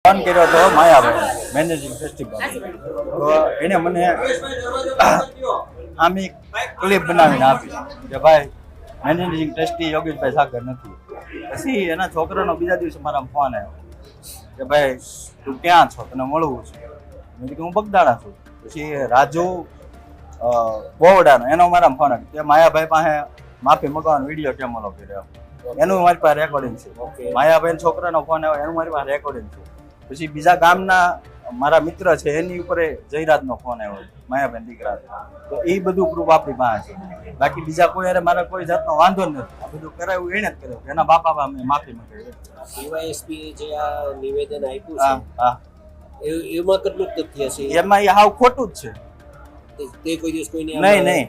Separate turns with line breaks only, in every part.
Phone કર્યો હતો Mayabhai managing festival, તો એને મને આમી ક્લિપ બનાવીને આપી કે ભાઈ મેનેજિંગ ટ્રસ્ટી યોગેશભાઈ સાગર નથી. પછી એના છોકરાનો બીજા દિવસે મારા ફોન આવ્યો કે ભાઈ તું ક્યાં છો, તને મળવું છે. મેં કીધું હું બગદાણા છું. પછી રાજુ બોવડાનો એનો મારા ફોન આવ્યો કે માયાભાઈ પાસે માફી મગવાનો વિડીયો કેમ ઓલો કર્યો, એનું મારી પાસે રેકોર્ડિંગ છે. માયાભાઈ છોકરાનો ફોન આવ્યો એનું મારી પાસે રેકોર્ડિંગ છે. પછી બીજા ગામના મારા મિત્ર છે એની ઉપર જયરાજનો ફોન આવ્યો માયાભાઈ દીકરા, તો એ બધું પ્રૂફ આપણી પાસે છે. બાકી બીજા કોઈ અરે મારા કોઈ જાતનો વાંધો નથી. આ બધું કરાયું એને જ કર્યું, એના બાપા અમે માફી માંગી.
ડીવાયએસપી જે આ નિવેદન આપ્યું
હા હા,
એમાં કેટલું તથ્ય છે?
એમાં એ હાવ ખોટું જ છે.
તે કોઈ દિવસ કોઈને
નહીં નહીં,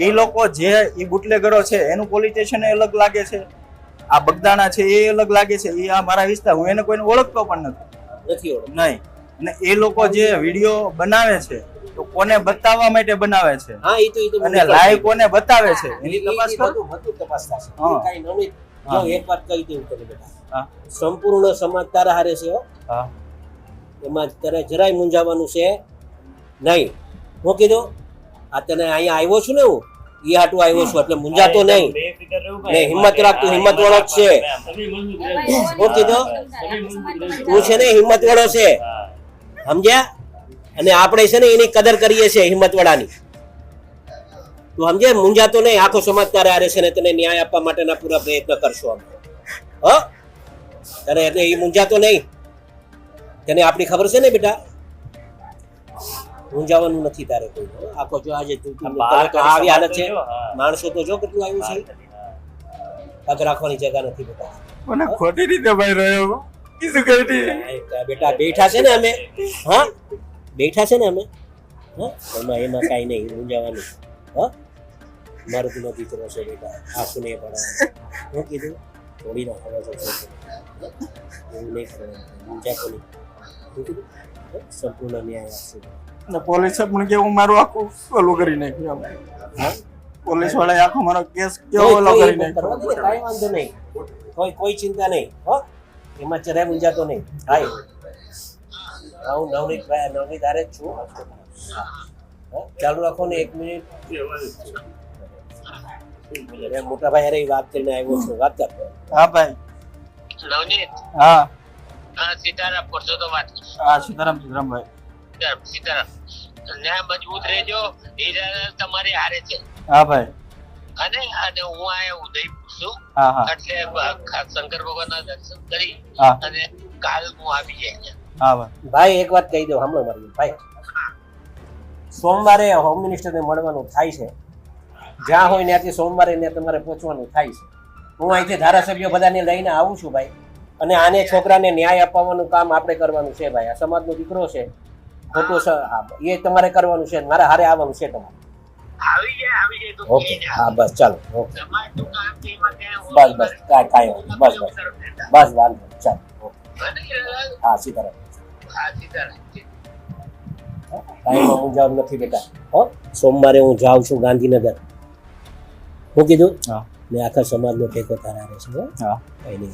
એ લોકો જે એ બુટલેગરો છે એનું પોલીસ સ્ટેશન અલગ લાગે છે, આ બગદાણા છે એ અલગ લાગે છે. એ આ મારા વિસ્તાર, હું એને કોઈને ઓળખતો પણ નથી નહીં. અને એ લોકો જે વિડીયો બનાવે છે તો કોને બતાવવા માટે બનાવે છે,
હા એ તો
અને લાઈવ કોને બતાવે છે એની તપાસ કરો.
બધું તપાસ થશે. કાઈ નવી જો એક વાત કહી દઉં તને બેટા, સંપૂર્ણ સમાજ તારા હારે છે.
હા,
એમાં તારે જરાય મૂંઝાવાનું છે નહીં. હું કીધું આ તને અહીંયા આવ્યો છું ને, હું એ હાટું આવ્યો છું એટલે મૂંઝાતો નહીં ને હિંમત રાખતું, હિંમત વાળો જ છે. હું કીધું તું છે ને હિંમત વાળો છે, સમજ્યા? અને આપણે છે ને એની કદર કરીએ છીએ હિંમત વાળાની. તું સમજે, મૂંઝાતો નહીં. આખો સમાજ તારે હારે છે ને તને ન્યાય આપવા માટેના પૂરા પ્રયત્ન કરશો અમે. હ તને એટલે એ મૂંઝાતો નહીં. તને આપણી ખબર છે ને બેટા, મૂંઝાવાનું નથી તારે કોઈ. આખો જો આજે આવી હાલત છે, માણસો તો જો કેટલું આવ્યું છે. પગ રાખવાની જગ્યા નથી બેટા.
મને ખોટી રીતે ભાઈ રહ્યો
બેટા બેઠા છે ને અમે, હા બેઠા છે ને અમે, હા એમાં કાંઈ નહીં મૂંઝાવાનું. હા મારો તું દીકરો છે બેટા, આંસુ નહીં પડાવે. હું કીધું થોડી ના ખબર છે એવું નહીં કરવાનું, મૂંઝાતો નહીં. શું કીધું? સંપૂર્ણ ન્યાય આપશે.
પોલીસે પણ કેવું મારું આખું ઓલું કરી નાખ્યું. પોલીસ વાળા આખો મારો કેસ કેવો ઓલો કરી નાખ્યો.
કાંઈ વાંધો નહીં, કોઈ ચિંતા નહીં. હો એમાં જરાય મૂંઝાતો નહીં. હાય હું નવનીત હારે જ છું. ચાલુ રાખો ને 1 મિનિટ. મોટા ભાઈ હારે વાત કરીને આવ્યો છું, વાત કર.
હા ભાઈ.
નવનીત.
હા
સીતારામ કરશો તો વાત.
હા સીતારામ ભાઈ.
સીતારામ ન્યાય મજબૂત રહેજો, તમારી હારે છે.
હા ભાઈ.
અને હું આયા ઉદયપુર છું.
હા હા,
એટલે શંકર ભગવાનના દર્શન કરી અને કાલ હું આવી જાય.
હા ભાઈ.
ભાઈ એક વાત કહી દઉં, સાંભળો મારી ભાઈ. સોમવારે હોમ મિનિસ્ટરને મળવાનું થાય છે. જ્યાં હોય ત્યાંથી સોમવારે ને તમારે પહોંચવાનું થાય છે. હું અહીંથી ધારાસભ્યો બધાને લઈને આવું છું ભાઈ. અને આને છોકરાને ન્યાય અપાવવાનું કામ આપણે કરવાનું છે ભાઈ. આ સમાજનો દીકરો છે, ખોટું એ તમારે કરવાનું છે, મારે હારે આવવાનું છે તમારે.
આવી જાય તો
ઓકે હા બસ ચાલો. ઓકે
તમારું કામ છે એમાં
બસ કાંઈ વાંધો બસ વાંધો ચાલો. હા સીતારામ. કાંઈમાં મૂંઝાવ નથી બેટા. હો સોમવારે હું જાઉં છું ગાંધીનગર. હું કીધું ને આખા સમાજનો ટેકો તારા રહે છે.
હા
કઈ નહીં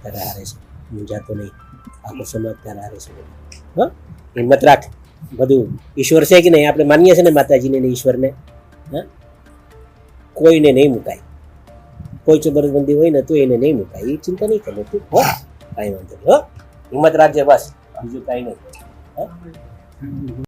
તારા હારે છે, મૂંઝાતો નહીં. આખો સમાજ તારા હારે છે. હા હિંમત રાખ. બધું ઈશ્વર છે કે નહીં, આપણે માનીએ છીએ ને માતાજીને ને ઈશ્વરને. હા કોઈને નહીં મુકાય. કોઈ જબરદસ્તી હોય ને તો એને નહીં મુકાય. એ ચિંતા નહીં કરો તું. હો કાંઈ વાંધો નહીં. હો હિંમત રાખજે બસ, બીજું કાંઈ નહીં. હા